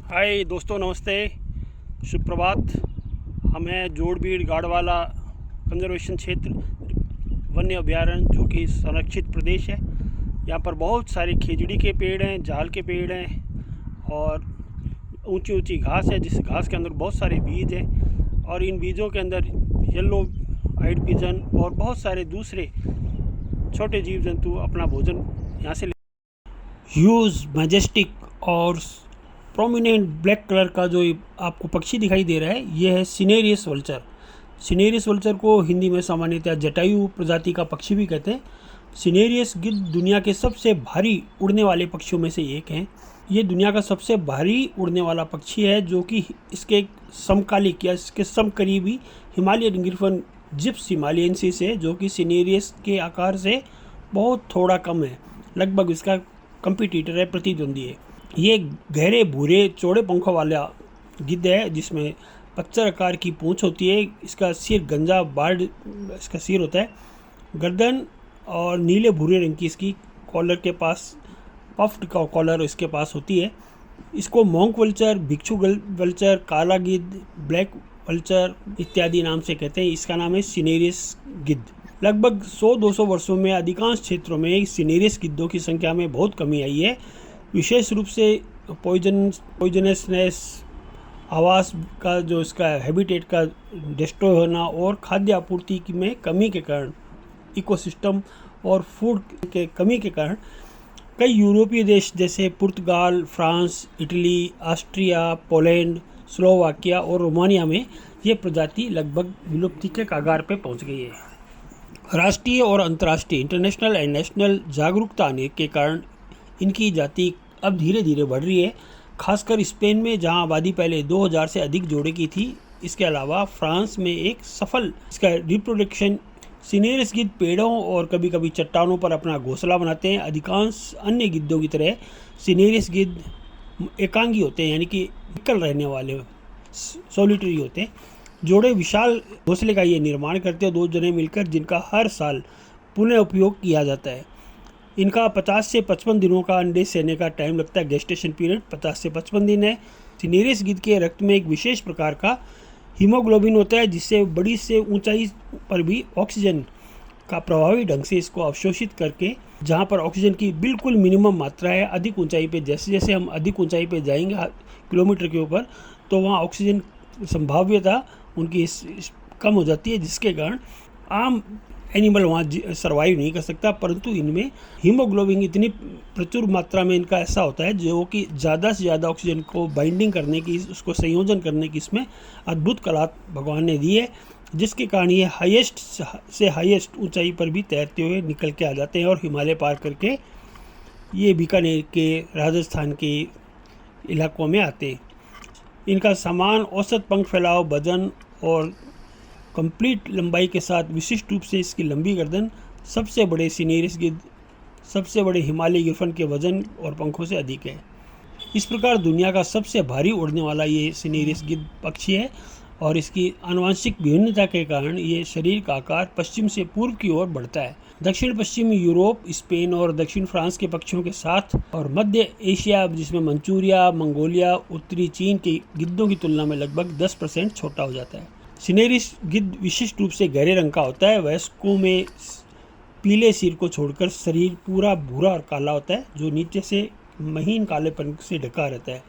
हाय दोस्तों, नमस्ते, सुप्रभात। हम हैं जोड़बीड़ गाड़वाला कंजर्वेशन क्षेत्र वन्य अभयारण्य, जो कि संरक्षित प्रदेश है। यहाँ पर बहुत सारे खेजड़ी के पेड़ हैं, जाल के पेड़ हैं और ऊंची ऊंची घास है, जिस घास के अंदर बहुत सारे बीज हैं और इन बीजों के अंदर येलो आइड पिजन और बहुत सारे दूसरे छोटे जीव जंतु अपना भोजन यहाँ से ह्यूज मैजेस्टिक और प्रोमिनेंट ब्लैक कलर का जो आपको पक्षी दिखाई दे रहा है, यह है सिनेरियस वल्चर। सिनेरियस वल्चर को हिंदी में सामान्यतः जटायु प्रजाति का पक्षी भी कहते हैं। सिनेरियस गिद्ध दुनिया के सबसे भारी उड़ने वाले पक्षियों में से एक हैं। ये दुनिया का सबसे भारी उड़ने वाला पक्षी है, जो कि इसके समकालिक या इसके समकरीबी हिमालयन गिरफन जिप्स हिमालयनसिस है, जो कि सिनेरियस के आकार से बहुत थोड़ा कम है। लगभग इसका कंपटीटर है, प्रतिद्वंदी है। ये गहरे भूरे चौड़े पंखों वाला गिद्ध है, जिसमें पच्चर आकार की पूंछ होती है। इसका सिर गंजा बार्ड इसका सिर होता है, गर्दन और नीले भूरे रंग की इसकी कॉलर के पास पफ्ड का कॉलर इसके पास होती है। इसको मोंक वल्चर, भिक्षु वल्चर, काला गिद्ध, ब्लैक वल्चर इत्यादि नाम से कहते हैं। इसका नाम है सिनेरियस गिद्ध। लगभग 100-200 वर्षों में अधिकांश क्षेत्रों में सिनेरियस गिद्धों की संख्या में बहुत कमी आई है। विशेष रूप से पॉइजनसनेस, आवास का जो इसका हैबिटेट का डिस्ट्रॉय होना और खाद्य आपूर्ति में कमी के कारण, इकोसिस्टम और फूड के कमी के कारण कई यूरोपीय देश जैसे पुर्तगाल, France, Italy, Austria, Poland, Slovakia और रोमानिया में ये प्रजाति लगभग विलुप्ति के कगार पे पहुंच गई है। राष्ट्रीय और अंतर्राष्ट्रीय, इंटरनेशनल एंड नेशनल जागरूकता आने के कारण इनकी जाति अब धीरे धीरे बढ़ रही है, खासकर स्पेन में, जहां आबादी पहले 2000 से अधिक जोड़े की थी। इसके अलावा फ्रांस में एक सफल इसका रिप्रोडक्शन। सिनेरियस गिद्ध पेड़ों और कभी कभी चट्टानों पर अपना घोंसला बनाते हैं। अधिकांश अन्य गिद्धों की तरह सिनेरियस गिद्ध एकांगी होते हैं, यानी कि एकल रहने वाले, सॉलिटरी होते हैं। जोड़े विशाल घोंसले का ये निर्माण करते हैं, 2 जने मिलकर, जिनका हर साल पुनः उपयोग किया जाता है। इनका 50 से 55 दिनों का अंडे सेने का टाइम लगता है। गेस्टेशन पीरियड 50 से 55 दिन है। सिनेरियस गिद्ध के रक्त में एक विशेष प्रकार का हीमोग्लोबिन होता है, जिससे बड़ी से ऊंचाई पर भी ऑक्सीजन का प्रभावी ढंग से इसको अवशोषित करके, जहां पर ऑक्सीजन की बिल्कुल मिनिमम मात्रा है, अधिक ऊंचाई पे, जैसे जैसे हम अधिक ऊंचाई पे जाएंगे किलोमीटर के ऊपर, तो वहाँ ऑक्सीजन संभाव्यता उनकी कम हो जाती है, जिसके कारण आम एनिमल वहाँ सर्वाइव नहीं कर सकता। परंतु इनमें हीमोग्लोबिन इतनी प्रचुर मात्रा में इनका ऐसा होता है, जो कि ज़्यादा से ज़्यादा ऑक्सीजन को बाइंडिंग करने की, उसको संयोजन करने की इसमें अद्भुत कला भगवान ने दी है, जिसके कारण ये हाईएस्ट से हाईएस्ट ऊंचाई पर भी तैरते हुए निकल के आ जाते हैं और हिमालय पार करके ये बीकानेर के, राजस्थान के इलाकों में आते हैं। इनका समान औसत पंख फैलाव, वजन और कंप्लीट लंबाई के साथ विशिष्ट रूप से इसकी लंबी गर्दन सबसे बड़े सिनेरियस गिद्ध, सबसे बड़े हिमालयी गिरफन के वजन और पंखों से अधिक है। इस प्रकार दुनिया का सबसे भारी उड़ने वाला ये सिनेरियस गिद्ध पक्षी है और इसकी आनुवंशिक विभिन्नता के कारण ये शरीर का आकार पश्चिम से पूर्व की ओर बढ़ता है। दक्षिण पश्चिमी यूरोप, स्पेन और दक्षिण फ्रांस के पक्षियों के साथ और मध्य एशिया, जिसमें मंचूरिया, मंगोलिया, उत्तरी चीन के गिद्धों की तुलना में लगभग 10% छोटा हो जाता है। सिनेरियस गिद्ध विशिष्ट रूप से गहरे रंग का होता है। वयस्कों में पीले सिर को छोड़कर शरीर पूरा भूरा और काला होता है, जो नीचे से महीन कालेपन से ढका रहता है।